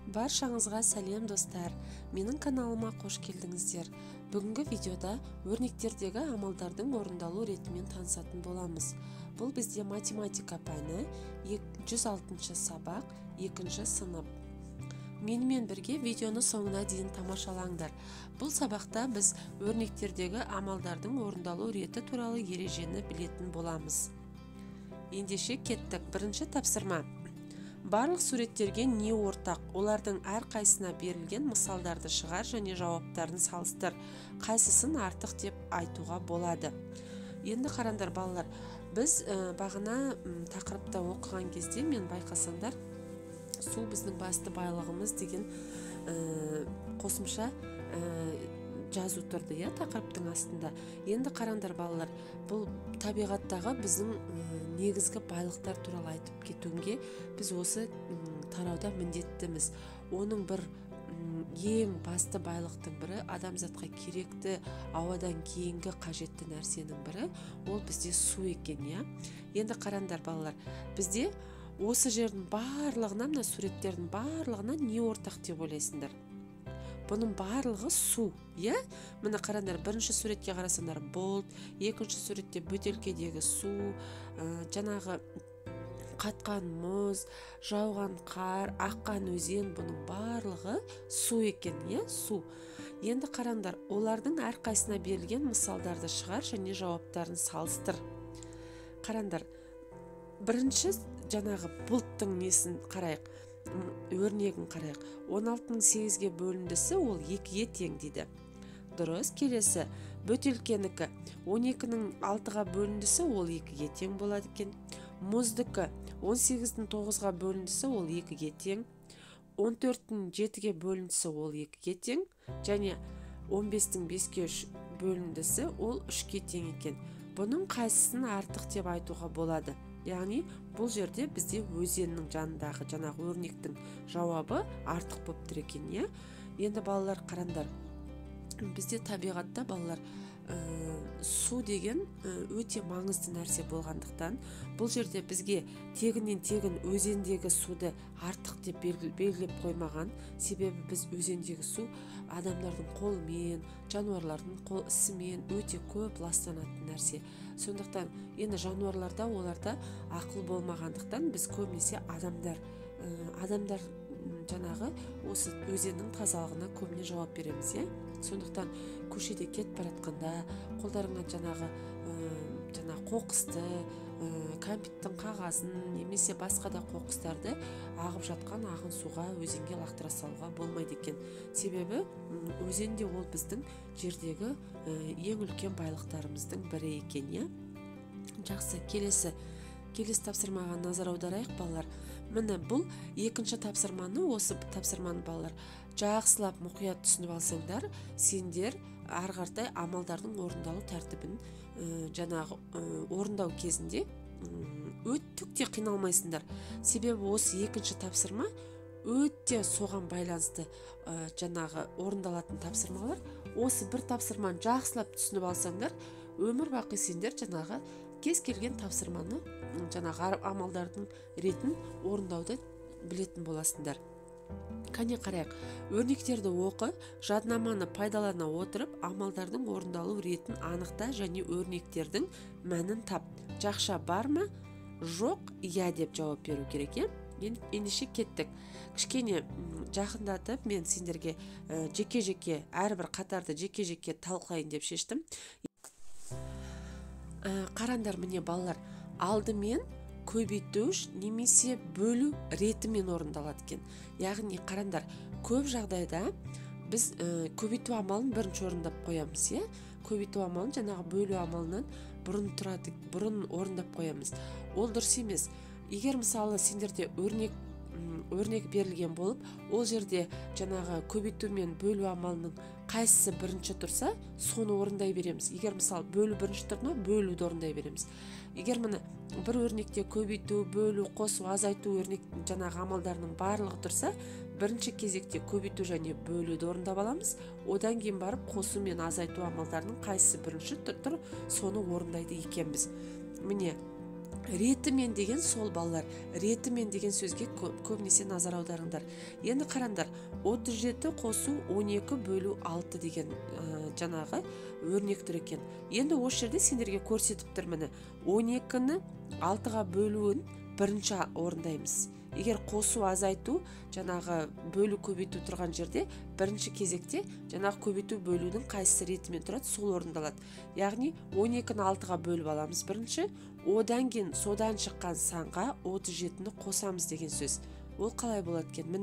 Баршаңызға сәлем достар, менің каналыма қош келдіңіздер. Бүгінгі видеода өрнектердегі амалдардың орындалу ретімен танысатын боламыз. Бұл бізде математика пәні 106 сабақ 2 сынып. Менімен бірге видеоны соңына дейін тамашалаңдар. Бұл сабақта біз өрнектердегі амалдардың орындалу реті туралы ережені білетін боламыз. Ендеше кеттік. Бірінші тапсырма. Барлық суреттерге не ортақ? Олардың әрқайсына берілген мысалдарды шығар және жауаптарын салыстыр. Қайсысын артық деп айтуға болады? Енді қараңдар балалар, біз бағана тақырыпта оқыған кезде мен байқасаңдар, су біздің басты байлығымыз деген қосымша жазу тұрды, тақырыптың астында. Енді қараңдар балалар, бұл табиғаттағы біздің негізгі байлықтар туралы айтып кетуге біз осы тарауда міндеттіміз. Оның бір ең басты байлықтың бірі, адамзатқа керекті ауадан кейінгі қажетті нәрсенің бірі, ол бізде су екен. Енді қараңдар балалар, бізде осы жердің барлығына, мына суреттердің барлығына не ортақ деп ойлайсыңдар? Бұның барлығы су, Міне қараңдар, бірінші суретке қарасаңдар бұлт, екінші суретте бөтелкедегі су, жаңағы қатқан мұз, жауған қар, аққан өзен, бұның барлығы су екен, су. Енді қараңдар, олардың әрқайсына берілген мысалдарды шығар және жауаптарын салыстыр. Қараңдар, бірінші жаңағы бұлттың несін қарайық, өрнегін қарайық. 16-ның 8-ге бөліндісі ол 2-ге тең дейді. Дұрыс. Келесі бөтелкенікі 12-ның 6-ға бөліндісі ол 2-ге тең болады екен. Мұздікі 18-дің 9-ға бөліндісі ол 2-ге тең. 14-дің 7-ге бөліндісі ол 2-ге тең. Және 15-дің 5-ге бөліндісі ол 3-ге тең екен. Бұның қайсысын артық деп айтуға болады? Яғни бұл жерде бізде өзеннің жанындағы жаңағы өрнектің жауабы артық болып тұр екен. Енді балалар қараңдар, бізде табиғатта балалар су деген өте маңызды нәрсе болғандықтан, бұл жерде бізге тегінен тегін өзендегі суды артық деп белгілеп қоймаған. Себебі біз өзендегі су адамдардың қолымен, жануарлардың қол ісімен өте көп ластанатын нәрсе. Сондықтан енді жануарларда, оларда ақыл болмағандықтан біз көбінесе адамдар жаңағы осы өзеннің тазалығына көбіне жауап береміз. Сондықтан көшеде кетіп баратқанда қолдарыңа жаңағы қоқысты, кәмпиттің қағазын немесе басқа да қоқыстарды ағып жатқан ағын суға, өзенге лақтыра салуға болмайды екен. Себебі өзенде ол біздің жердегі ең үлкен байлықтарымыздың бірі екен. Жақсы, келесі тапсырмаға назар аударайық балалар. Міне бұл екінші тапсырманы, осы тапсырманы балалар жақсылап мұқият түсініп алсаңдар, сендер ары қаратай амалдардың орындалу тәртібін жаңағы орындау кезінде өте қиналмайсыңдар. Себебі осы екінші тапсырма өте соған байланысты жаңағы орындалатын тапсырмалар. Осы бір тапсырманы жақсылап түсініп алсаңдар, өмір бақи сендер жаңағы кез келген тапсырманы, жаңағы амалдардың ретін орындауды білетін боласыңдар. Кәне қарайық. Өрнектерді оқы, жаднаманы пайдалана отырып, амалдардың орындалу ретін анықта және өрнектердің мәнін тап. Жақша бар ма? Жоқ, деп жауап беру керек. Ендеше кеттік. Кішкене жақындатып, мен сендерге жеке-жеке, әрбір қатарды жеке-жеке талқылайын деп шештім. Қараңдар, міне балалар, алдымен көбейтуш немесе бөлу ретімен орындалады екен. Яғни қараңдар, көп жағдайда біз көбейту амалын бірінші орындап қоямыз. Көбейту амалын жаңағы бөлу амалынан бұрын орындап қоямыз. Ол дұрыс емес. Егер мысалы сендерде өрнек берілген болып, ол жерде жаңағы көбейту мен бөлу амалының қайсысы бірінші тұрса, соны орындай береміз. Егер мысалы бөлу бірінші тұрса, бөлуді орындай береміз. Егер міне бір өрнекте көбейту, бөлу, қосу, азайту жаңағы амалдарының барлығы тұрса, бірінші кезекте көбейту және бөлуді орындап аламыз. Одан кейін барып қосу мен азайту амалдарының қайсысы бірінші тұр, соны орындайды екенбіз. Міне ретімен деген сол балалар, ретімен деген сөзге көбінесе назар аударыңдар. Енді қараңдар, 37 қосу 12 бөлу 6 деген жаңағы өрнек тұр екен. Енді осы жерде сендерге көрсетіп тұр, міне 12-ні 6-ға бөлуін бірінші орындаймыз. Егер қосу азайту, жаңағы бөлу көбейту тұрған жерде, бірінші кезекте жаңағы көбейту бөлудің қайсысы ретімен тұрады, сол орындалады. Яғни 12-ні 6-ға бөліп аламыз бірінші, одан кейін содан шыққан санға 37-ні қосамыз деген сөз. Ол қалай болады екен?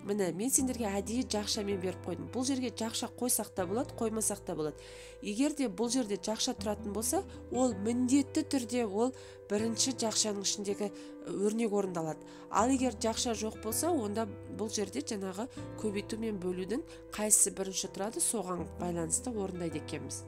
Міне, мен сендерге әдейі жақшамен беріп қойдым. Бұл жерге жақша қойсақ та болады, қоймасақ та болады. Егер де бұл жерде жақша тұратын болса, ол міндетті түрде ол бірінші жақшаның ішіндегі өрнек орындалады. Ал егер жақша жоқ болса, онда бұл жерде жаңағы көбейту мен бөлудің қайсысы бірінші тұрады, соған байланысты орындайды екенбіз.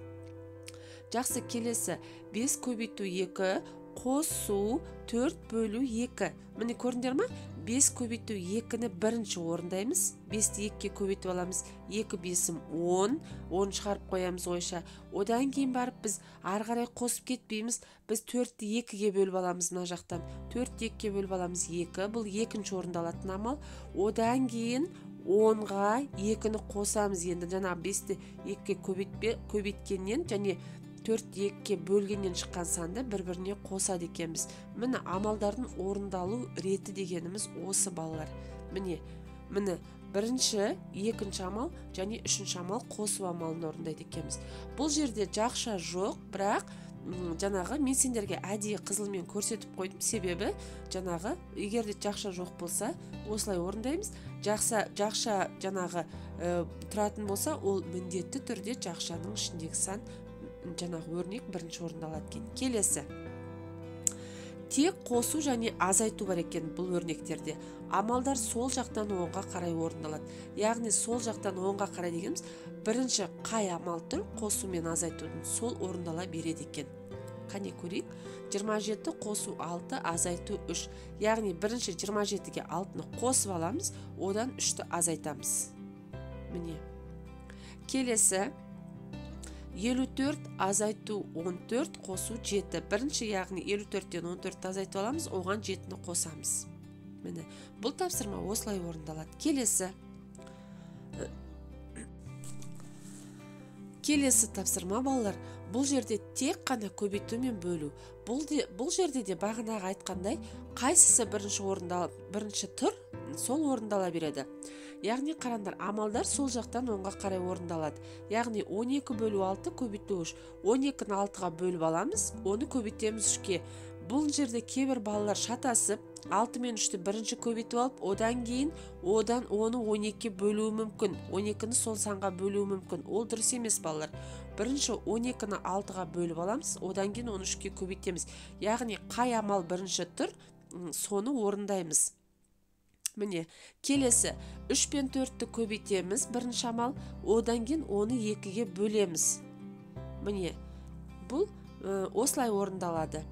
Жақсы, келесі 5 көбейту 2 қосу 4 бөлу 2. Міне көрдіңдер ме? 5 көбейту 2-ні бірінші орындаймыз. 5-ті 2-ке көбейтіп аламыз. 2 5-ім 10. 10 шығарып қоямыз ойша. Одан кейін барып біз ары қарай қосып кетпейміз. Біз 4-ті 2-ге бөліп аламыз мына жақтан. 4-ті 2-ге бөліп аламыз 2. Бұл екінші орындалатын амал. Одан кейін 10-ға 2-ні қосамыз. Енді жаңа 5-ті 2-ге көбейткеннен және 4-ті 2-ге бөлгеннен шыққан санды бір-біріне қосады екенбіз. Міне амалдардың орындалу реті дегеніміз осы балалар. Міне бірінші, екінші амал және үшінші амал қосу амалын орындайды екенбіз. Бұл жерде жақша жоқ, бірақ жаңағы мен сендерге әдейі қызылмен көрсетіп қойдым. Себебі жаңағы егер де жақша жоқ болса, осылай орындаймыз. Жақша жаңағы тұратын болса, ол міндетті түрде жақшаның ішіндегі сан жаңағы өрнек бірінші орындалады екен. Келесі. Тек қосу және азайту бар екен бұл өрнектерде. Амалдар сол жақтан оңға қарай орындалады. Яғни сол жақтан оңға қарай дегеніміз, бірінші қай амал тұр, қосу мен азайтудың сол орындала береді екен. Қане көрейік. 27 қосу 6, азайту 3. Яғни бірінші 27-ге 6-ны қосып аламыз, одан 3-ті азайтамыз. Міне. Келесі 54 азайту 14 қосу 7. Бірінші, яғни 54-тен 14-ті азайтып аламыз, оған 7-ні қосамыз. Міне, бұл тапсырма осылай орындалады. Келесі тапсырма балалар, бұл жерде тек қана көбейту мен бөлу. Бұл жерде де бағанағы айтқандай, қайсысы бірінші тұр, сол орындала береді. Яғни қараңдар, амалдар сол жақтан оңға қарай орындалады. Яғни 12 бөлу 6 көбейту 3. 12-ні 6-ға бөліп аламыз, оны көбейтеміз 3-ке. Бұл жерде кейбір балалар шатасып, 6 мен 3-ті бірінші көбейтіп алып, одан кейін оны 12-ке бөлуі мүмкін. 12-ні сол санға бөлуі мүмкін. Ол дұрыс емес балалар. Бірінші 12-ні 6-ға бөліп аламыз, одан кейін 13-ке көбейтеміз. Яғни қай амал бірінші тұр, соны орындаймыз. Міне, келесі 3 пен 4-ті көбейтеміз, бірінші амал, одан кейін оны 2-ге бөлеміз. Міне, бұл осылай орындалады.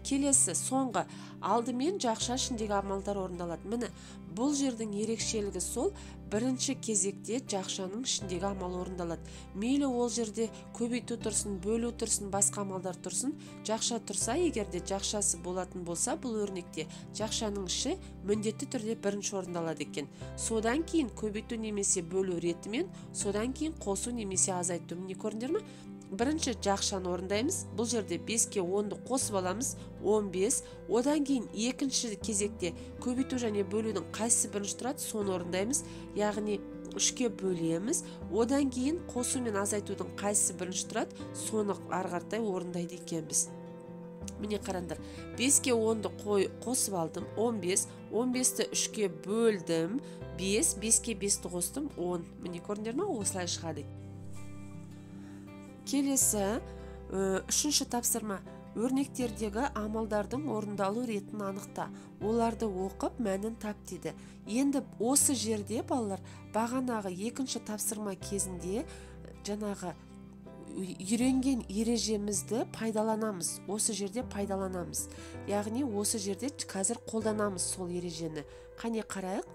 Келесі соңғы алдымен жақша ішіндегі амалдар орындалады. Міне, бұл жердің ерекшелігі сол, бірінші кезекте жақшаның ішіндегі амал орындалады. Мейлі ол жерде көбейту тұрсын, бөлу тұрсын, басқа амалдар тұрсын, жақша тұрса, егерде жақшасы болатын болса, бұл өрнекте жақшаның іші міндетті түрде бірінші орындалады екен. Содан кейін көбейту немесе бөлу ретімен, содан кейін қосу немесе азайту. Міне көрдіңдер ме? Бірінші жақшаны орындаймыз. Бұл жерде 5-ке 10-ды қосып аламыз, 15. Одан кейін екінші кезекте көбейту және бөлудің қайсысы бірінші тұрады, соны орындаймыз. Яғни 3-ке бөлеміз. Одан кейін қосу мен азайтудың қайсысы бірінші тұрады, соны ары қаратай орындайды екенбіз. Міне қараңдар, 5-ке 10-ды қосып алдым, 15. 15-ті 3-ке бөлдім, 5. 5-ке 5-ті қостым, 10. Міне көрдіңдер ме? Осылай шығады. Келесі, үшінші тапсырма. Өрнектердегі амалдардың орындалу ретін анықта. Оларды оқып, мәнін тап дейді. Енді осы жерде балалар бағанағы екінші тапсырма кезінде жаңағы үйренген ережемізді пайдаланамыз. Осы жерде пайдаланамыз. Яғни осы жерде қазір қолданамыз сол ережені. Қане қарайық.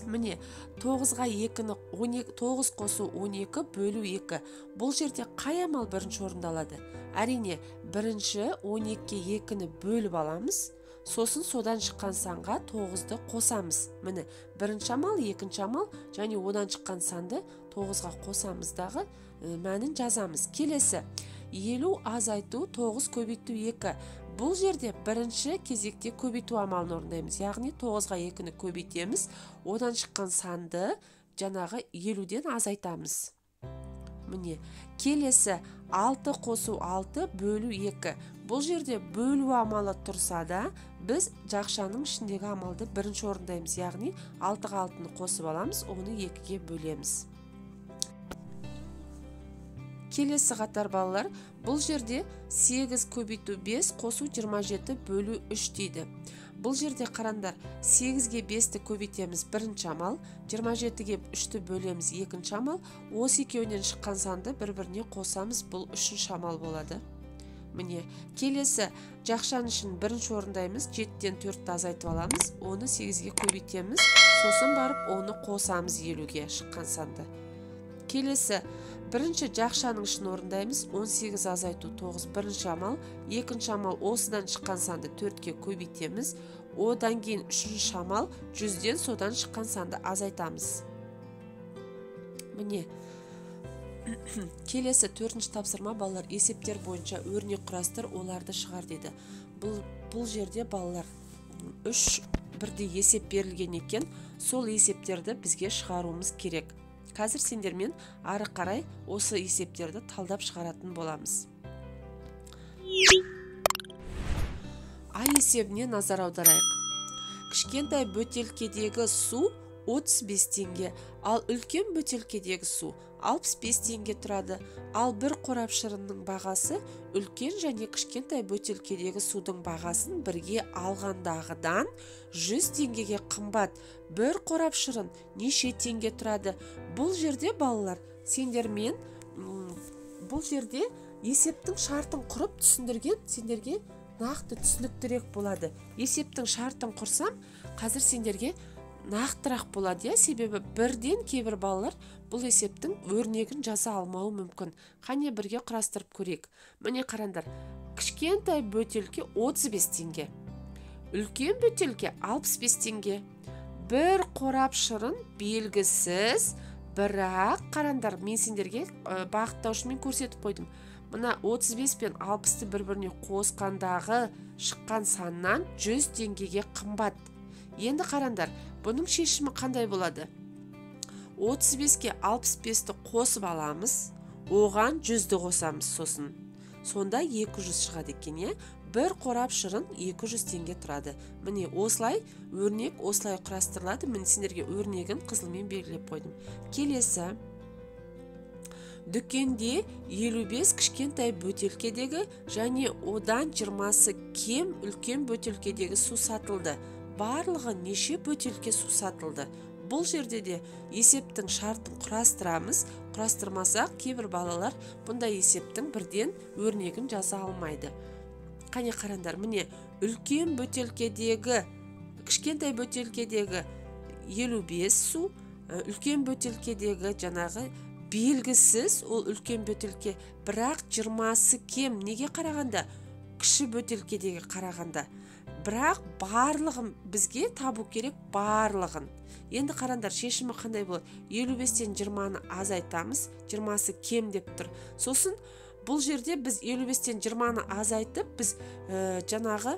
Міне 9-ға 2-ні 9 қосу 12 бөлу 2. Бұл жерде қай амал бірінші орындалады? Әрине, бірінші 12-ге 2-ні бөліп аламыз. Сосын содан шыққан санға 9-ды қосамыз. Міне, бірінші амал, екінші амал, және одан шыққан санды 9-ға қосамыздағы мәнін жазамыз. Келесі, 50 азайту 9 көбейту 2. Бұл жерде бірінші кезекте көбейту амалын орындаймыз. Яғни 9-ға 2-ні көбейтеміз, одан шыққан санды жаңағы 50-ден азайтамыз. Міне, келесі 6 қосу 6 бөлу 2. Бұл жерде бөлу амалы тұрса да, біз жақшаның ішіндегі амалды бірінші орындаймыз. Яғни 6-ға 6-ны қосып аламыз, оны 2-ге бөлеміз. Келесі қатар балалар, бұл жерде 8 көбейту 5 қосу 27 бөлу 3 дейді. Бұл жерде қарандар, 8-ге 5-ті көбейтеміз бірінші амал, 27-ге 3-ті бөлеміз екінші амал, осы екеуінен шыққан санды бір-біріне қосамыз, бұл үшінші амал болады. Міне, келесі жақшан үшін бірінші орындаймыз, 7-ден 4-ті азайтып аламыз, оны 8-ге көбейтеміз, сосын барып оны қосамыз 50-ге шыққан санды. Келесі бірінші жақшаның үшін орындаймыз, 18 азайту 9 бірінші амал, екінші амал осыдан шыққан санды 4-ке көбейтеміз, одан кейін үшінші амал 100-ден содан шыққан санды азайтамыз. Міне, келесі 4-ші тапсырма балалар есептер бойынша өрнек құрастыр, оларды шығар деді. Бұл жерде балалар 3 бірдей есеп берілген екен, сол есептерді бізге шығаруымыз керек. Қазір сендермен ары қарай осы есептерді талдап шығаратын боламыз. А есебіне назар аударайық. Кішкентай бөтелкедегі су 35 теңге, ал үлкен бөтелкедегі су 65 теңге тұрады. Ал бір қорап шырынның бағасы үлкен және кішкентай бөтелкедегі судың бағасын бірге алғандағыдан 100 теңгеге қымбат. Бір қорап шырын неше теңге тұрады? Бұл жерде балалар, сендермен бұл жерде есептің шартын құрып түсіндірген сендерге нақты түсініктірек болады. Есептің шартын құрсам, қазір сендерге нақтырақ болады, себебі бірден кейбір балалар бұл есептің өрнегін жаза алмауы мүмкін. Қане бірге құрастырып көрейік. Міне қарандар, кішкентай бөтелке 35 теңге, үлкен бөтелке 65 теңге. Бір қорап шырын белгісіз, бірақ қарандар, мен сендерге бағыттаушымен көрсетіп қойдым. Мына 35 пен 60-ты бір-біріне қосқандағы шыққан саннан 100 теңгеге қымбат. Енді қарандар, бұның шешімі қандай болады? 35-ке 65-ті қосып аламыз, оған 100-ді қосамыз сосын. Сонда 200 шығады екен, бір қорап шырын 200 теңге тұрады. Міне осылай өрнек осылай құрастырылады. Мен сендерге өрнегін қызылмен белгілеп қойдым. Келесі, дүкенде 55 кішкентай бөтелкедегі және одан 20-сы кем үлкен бөтелкедегі су сатылды. Барлығы неше бөтелке су сатылды? Бұл жерде де есептің шартын құрастырамыз. Құрастырмасақ, кейбір балалар бұндай есептің бірден өрнегін жаза алмайды. Қане қарандар, міне үлкен бөтелкедегі, кішкентай бөтелкедегі 55 су, үлкен бөтелкедегі жаңағы белгісіз, ол үлкен бөтелке, бірақ 20-сы кем. Неге қарағанда? Кіші бөтелкедегі қарағанда. Бірақ барлығын бізге табу керек, барлығын. Енді қарандар, шешімі қандай болады? 55-тен 20-ны азайтамыз, 20-сы кем деп тұр. Сосын бұл жерде біз 55-тен 20-ны азайтып, біз жаңағы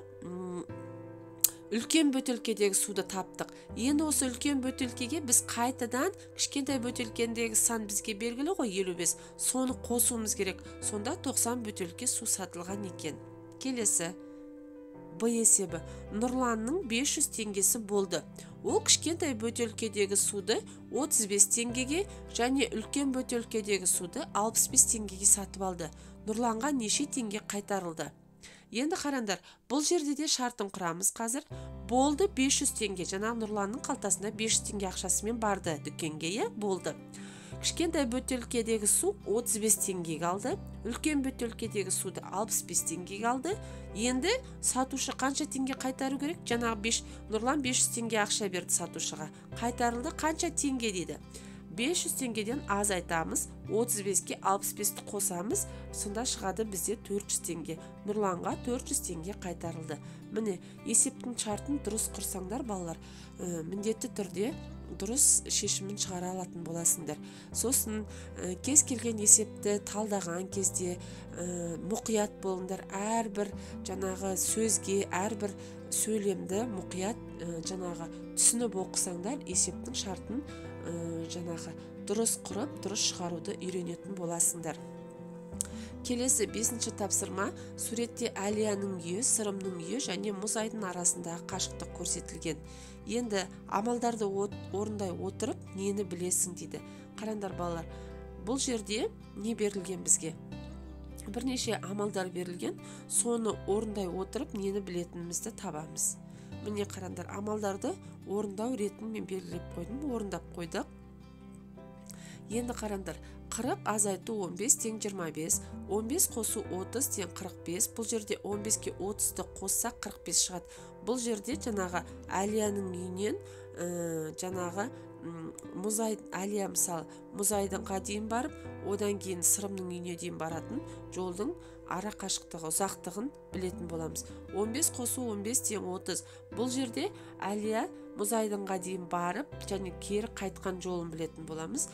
үлкен бөтелкедегі суды таптық. Енді осы үлкен бөтелкеге біз қайтадан кішкентай бөтелкедегі сан бізге белгілі ғой, 55. Соны қосуымыз керек. Сонда 90 бөтелке су сатылған екен. Келесі, Б есебі. Нұрланның 500 теңгесі болды. Ол кішкентай бөтелкедегі суды 35 теңгеге және үлкен бөтелкедегі суды 65 теңгеге сатып алды. Нұрланға неше теңге қайтарылды? Енді қарандар, бұл жерде де шартын құрамыз қазір. Болды 500 теңге. Жаңа Нұрланның қалтасында 500 теңге ақшасымен барды дүкенге, болды. Кішкентай бөтелкедегі су 35 теңгеге алды. Үлкен бөтелкедегі суды 65 теңгеге алды. Енді сатушы қанша теңге қайтару керек? Жаңағы Нұрлан 500 теңге ақша берді сатушыға. Қайтарылды қанша теңге дейді. 500 теңгеден аз айтамыз, 35-ке 65-ті қосамыз, сонда шығады бізде 400 теңге. Нұрланға 400 теңге қайтарылды. Міне, есептің шартын дұрыс құрсаңдар, балалар, міндетті түрде дұрыс шешімін шығара алатын боласыңдар. Сосын кез келген есепті талдаған кезде мұқият болыңдар. Әрбір жаңағы сөзге, әрбір сөйлемді мұқият жаңағы түсініп оқысаңдар, есептің шартын жаңағы дұрыс құрып, дұрыс шығаруды үйренетін боласыңдар. Келесі 5-ші тапсырма. Суретте Әлияның үйі, Сырымның үйі және Мұзайдың арасындағы қашықтық көрсетілген. Енді амалдарды орындай отырып, нені білесің дейді. Қараңдар балалар, бұл жерде не берілген бізге? Бірнеше амалдар берілген, соны орындай отырып, нені білетінімізді табамыз. Міне қараңдар, амалдарды орындау ретін мен белгілеп қойдым, орындап қойдық. Енді қараңдар, 40 азайту 15 тең 25, 15 қосу 30 тең 45, бұл жерде 15-ке 30-ды қоссақ 45 шығады. Бұл жерде жаңағы Әлияның үйінен жаңағы Әлия мысалы Мұзайдыңға дейін барып, одан кейін Сырымның үйіне дейін баратын жолдың ара қашықтығы, ұзақтығын білетін боламыз. 15 қосу 15 тең 30. Бұл жерде Әлия Мұзайдыңға дейін барып, және кері қайтқан жолын білетін боламыз.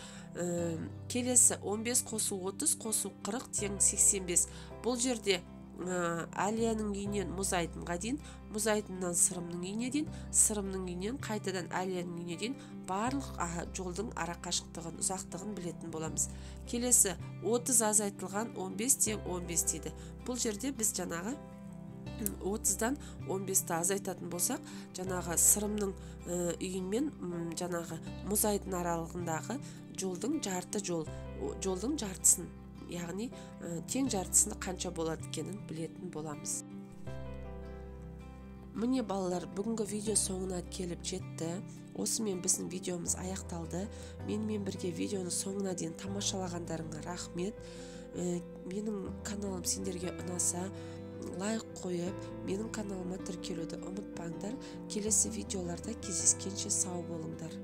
Келесі 15 қосу 30 қосу 40 тең 85. Бұл жерде Әлияның үйінен Мұзайдынға дейін, Мұзайдыннан Сырымның үйіне дейін, Сырымның үйінен қайтадан Әлияның үйіне дейін барлық жолдың ара қашықтығын, ұзақтығын білетін боламыз. Келесі 30 азайтылған 15 тең 15 дейді. Бұл жерде біз жаңағы 30-дан 15-ті азайтатын болсақ, жаңағы Сырымның үйінмен жаңағы Мұзайдың аралығындағы жолдың жолдың жартысын, яғни тең жартысында қанша болады екенін білетін боламыз. Міне балалар, бүгінгі видео соңына келіп жетті. Осымен біздің видеомыз аяқталды. Менімен бірге видеоны соңына дейін тамашалағандарыңа рахмет. Менің каналым сендерге ұнаса, лайк қойып, менің каналыма тіркелуді ұмытпаңдар. Келесі видеоларда кездескенше сау болыңдар.